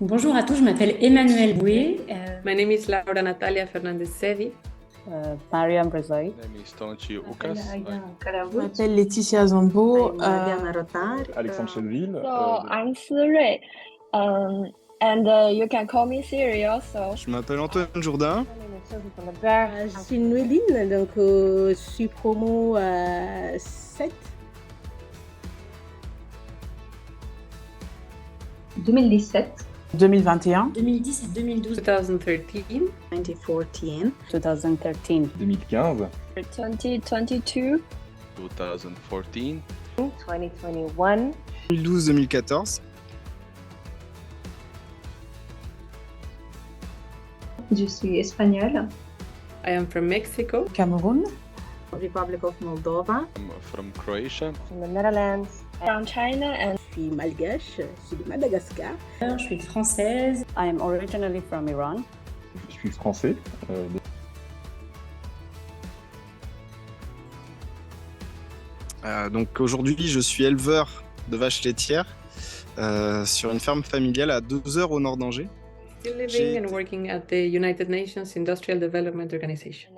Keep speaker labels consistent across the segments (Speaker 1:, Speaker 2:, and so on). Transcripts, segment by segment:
Speaker 1: Bonjour à tous, je m'appelle Emmanuelle Boué.
Speaker 2: My name is Laura Natalia Fernandez-Sevi.
Speaker 3: Mariam Rezaï.
Speaker 4: My name is Tonchi Ukas.
Speaker 5: Je m'appelle Laetitia Zambo.
Speaker 6: Diana Rotar.
Speaker 7: Alexandre Chenville.
Speaker 8: I'm Siri. And you can call me Siri also.
Speaker 9: Je m'appelle Antoine Jourdain.
Speaker 10: Je suis Noueline, donc je suis promo 7.
Speaker 5: 2017.
Speaker 6: 2021.
Speaker 1: 2010 et 2012.
Speaker 2: 2013.
Speaker 6: 2014.
Speaker 3: 2013.
Speaker 7: 2015.
Speaker 8: 2022.
Speaker 4: 2014.
Speaker 3: 2021.
Speaker 9: 2012-2014.
Speaker 5: Je suis espagnole.
Speaker 2: I am from Mexico.
Speaker 6: Cameroun. Republic of Moldova.
Speaker 4: I'm from Croatia.
Speaker 3: From the Netherlands.
Speaker 8: From China and
Speaker 10: Je suis malgache, je suis de Madagascar.
Speaker 1: Je suis française.
Speaker 3: I am originally from Iran.
Speaker 7: Je suis français.
Speaker 9: Donc aujourd'hui, je suis éleveur de vaches laitières sur une ferme familiale à 2 heures au nord d'Angers.
Speaker 2: Still living and working at the United Nations Industrial Development Organization.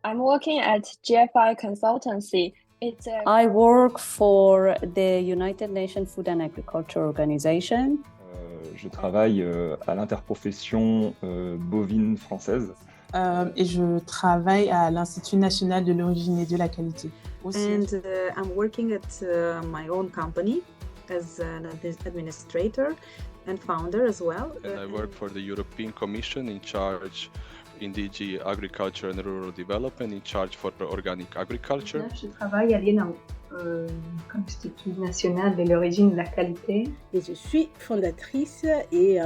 Speaker 8: I'm working at GFI Consultancy. It's a
Speaker 3: I work for the United Nations Food and Agriculture Organization.
Speaker 7: Je travaille à l'interprofession bovine française.
Speaker 6: Et je travaille à l'Institut national de l'origine et de la qualité.
Speaker 5: And I'm working at my own company as an administrator and founder as well.
Speaker 4: And I work for the European Commission in charge in DG Agriculture and Rural Development, in charge for organic agriculture.
Speaker 5: Je travaille à l'INAO, l'Institut national de l'origine et de la qualité.
Speaker 10: Et je suis fondatrice et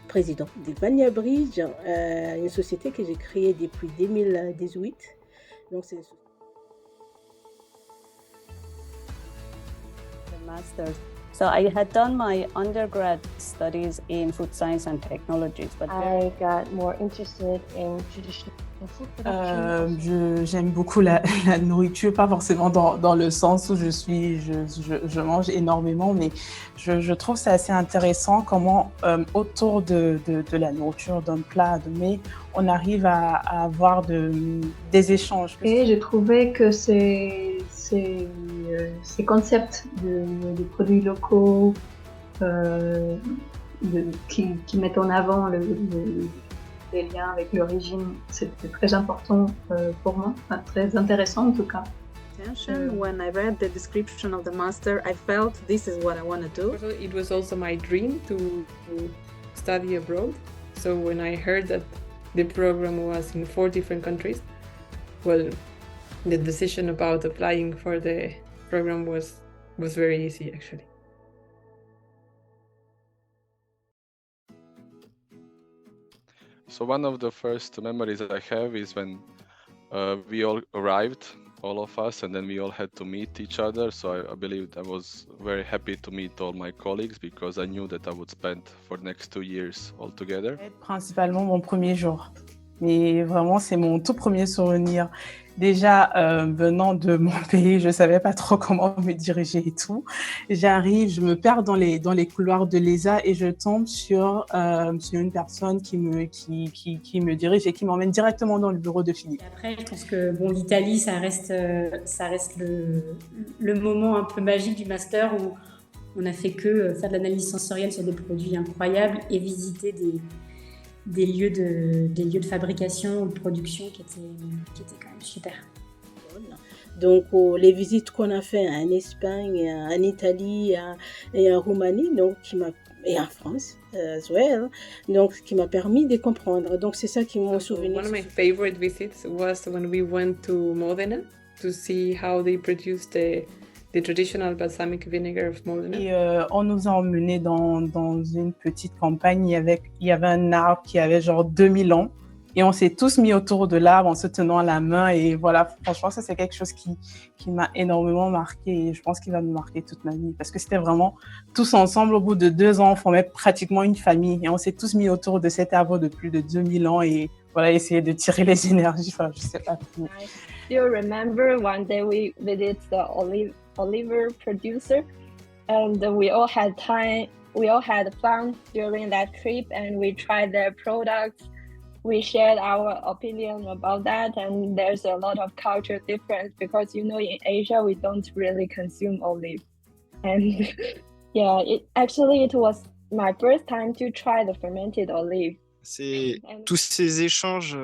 Speaker 10: présidente d'Ivania Bridge, une société que j'ai créée depuis 2018. Donc c'est
Speaker 3: The master's. So I had done my undergrad studies in food science and technologies, but
Speaker 11: I got more interested in traditional food production.
Speaker 6: J'aime beaucoup la nourriture, pas forcément dans le sens où je mange énormément, mais je trouve c'est assez intéressant comment autour de la nourriture, d'un plat, de mets, on arrive à avoir des échanges.
Speaker 5: Et je trouvais que ces concepts de produits locaux qui mettent en avant les liens avec l'origine, c'était très important pour moi, enfin, très intéressant en tout cas.
Speaker 6: When I read the description of the master, I felt this is what I want to do.
Speaker 2: It was also my dream to study abroad. So when I heard that the program was in 4 different countries, well, the decision about applying for the program was very easy actually.
Speaker 4: So one of the first memories I have is when we all arrived, all of us, and then we all had to meet each other. So I believe I was very happy to meet all my colleagues because I knew that I would spend for the next 2 years all together.
Speaker 6: Principalement mon premier jour. Mais vraiment, c'est mon tout premier souvenir. Déjà, venant de mon pays, je ne savais pas trop comment me diriger et tout. J'arrive, je me perds dans les couloirs de l'ESA et je tombe sur une personne qui me dirige et qui m'emmène directement dans le bureau de Philippe.
Speaker 1: Après, je pense que l'Italie, ça reste le moment un peu magique du master où on a fait que faire de l'analyse sensorielle sur des produits incroyables et visiter des lieux de fabrication ou de production qui étaient quand même super.
Speaker 10: Donc les visites qu'on a fait en Espagne, en Italie et en Roumanie, donc et en France as well, donc qui m'a permis de comprendre. Donc c'est ça qui m'a souvenu.
Speaker 2: One of my favorite visits was when we went to Modena to see how they produce the traditional balsamic vinegar of Modena.
Speaker 6: Et on nous a emmenés dans une petite campagne. Il y avait un arbre qui avait genre 2000 ans. Et on s'est tous mis autour de l'arbre en se tenant à la main. Et voilà, franchement, ça, c'est quelque chose qui m'a énormément marqué. Et je pense qu'il va me marquer toute ma vie. Parce que c'était vraiment tous ensemble. Au bout de 2 ans, on formait pratiquement une famille. Et on s'est tous mis autour de cet arbre de plus de 2000 ans. Et voilà, essayer de tirer les énergies. Enfin, je sais pas.
Speaker 8: Do you remember one day we visited the olive producer and we all had time we all had fun during that trip, and we tried their products. We shared our opinion about that, and there's a lot of culture difference because in Asia we don't really consume olive, and yeah, it was my first time to try the fermented olive.
Speaker 9: C'est tous ces échanges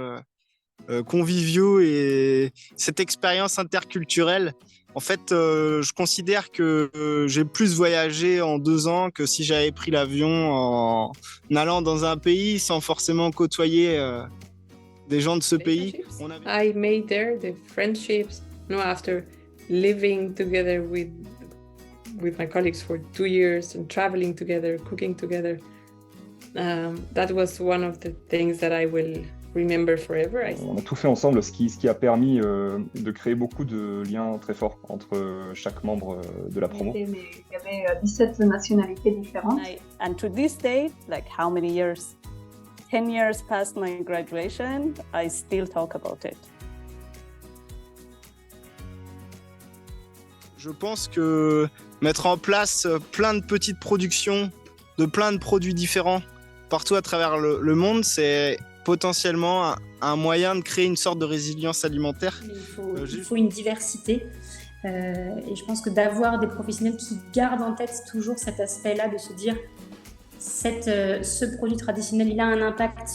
Speaker 9: conviviaux et cette expérience interculturelle. En fait, je considère que j'ai plus voyagé en 2 ans que si j'avais pris l'avion en allant dans un pays sans forcément côtoyer des gens de ce pays.
Speaker 2: I made there the friendships, after living together with my colleagues for 2 years and traveling together, cooking together. That was one of the things that I will remember forever.
Speaker 7: On a tout fait ensemble, ce qui a permis de créer beaucoup de liens très forts entre chaque membre de la promo.
Speaker 5: Il y avait 17 nationalités différentes.
Speaker 3: And to this day, like how many years? 10 years past my graduation, I still talk about it.
Speaker 9: Je pense que mettre en place plein de petites productions de plein de produits différents partout à travers le monde, c'est potentiellement un moyen de créer une sorte de résilience alimentaire.
Speaker 1: Il faut une diversité et je pense que d'avoir des professionnels qui gardent en tête toujours cet aspect-là, de se dire ce produit traditionnel, il a un impact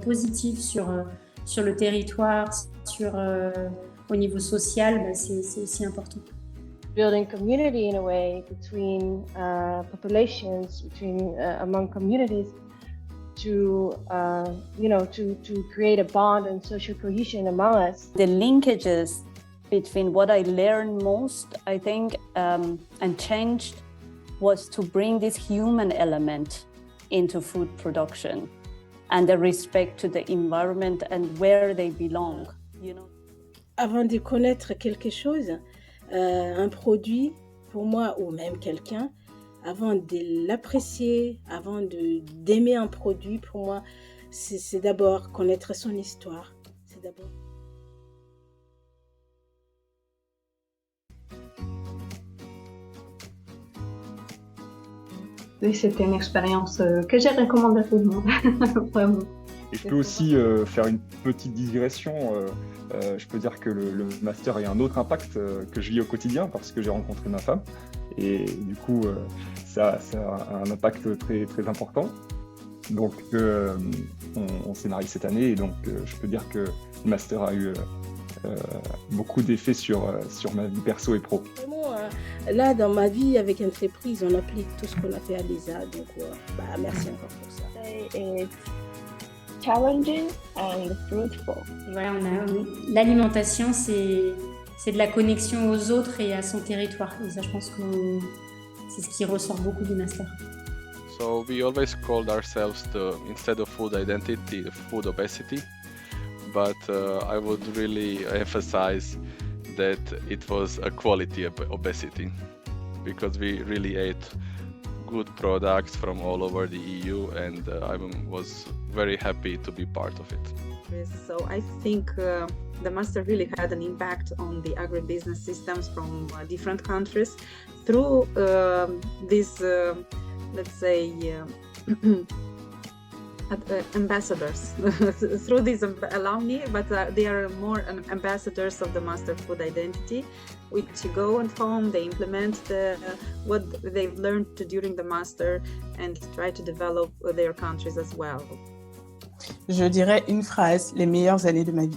Speaker 1: positif sur le territoire, au niveau social, c'est aussi important.
Speaker 11: Building community in a way between populations, among communities, to create a bond and social cohesion among us.
Speaker 3: The linkages between what I learned most, I think, and changed was to bring this human element into food production and the respect to the environment and where they belong.
Speaker 10: Avant de connaître quelque chose, un produit, pour moi, ou même quelqu'un, avant de l'apprécier, avant d'aimer un produit, pour moi, c'est d'abord connaître son histoire. C'est d'abord...
Speaker 5: Oui, c'était une expérience que j'ai recommandée à tout le monde, vraiment.
Speaker 7: Et je peux aussi faire une petite digression. Je peux dire que le master a un autre impact que je vis au quotidien parce que j'ai rencontré ma femme. Et du coup, ça a un impact très, très important. Donc, on s'est mariés cette année et donc je peux dire que le master a eu beaucoup d'effets sur ma vie perso et pro.
Speaker 10: Vraiment, là, dans ma vie avec entreprise, on applique tout ce qu'on a fait à l'ISA. Donc, merci encore pour ça.
Speaker 8: It's challenging and fruitful.
Speaker 1: Voilà, l'alimentation, c'est de la connexion aux autres et à son territoire. Et ça, je pense que c'est ce qui ressort beaucoup du master.
Speaker 4: So we always called ourselves instead of food identity, food obesity. But I would really emphasize that it was a quality obesity because we really ate good products from all over the EU and I was very happy to be part of it.
Speaker 12: So I think the master really had an impact on the agribusiness systems from different countries through these, let's say, ambassadors, through these alumni, but they are more ambassadors of the master food identity, which go at home, they implement what they've learned during the master and try to develop their countries as well.
Speaker 6: Je dirais une phrase, les meilleures années de ma vie.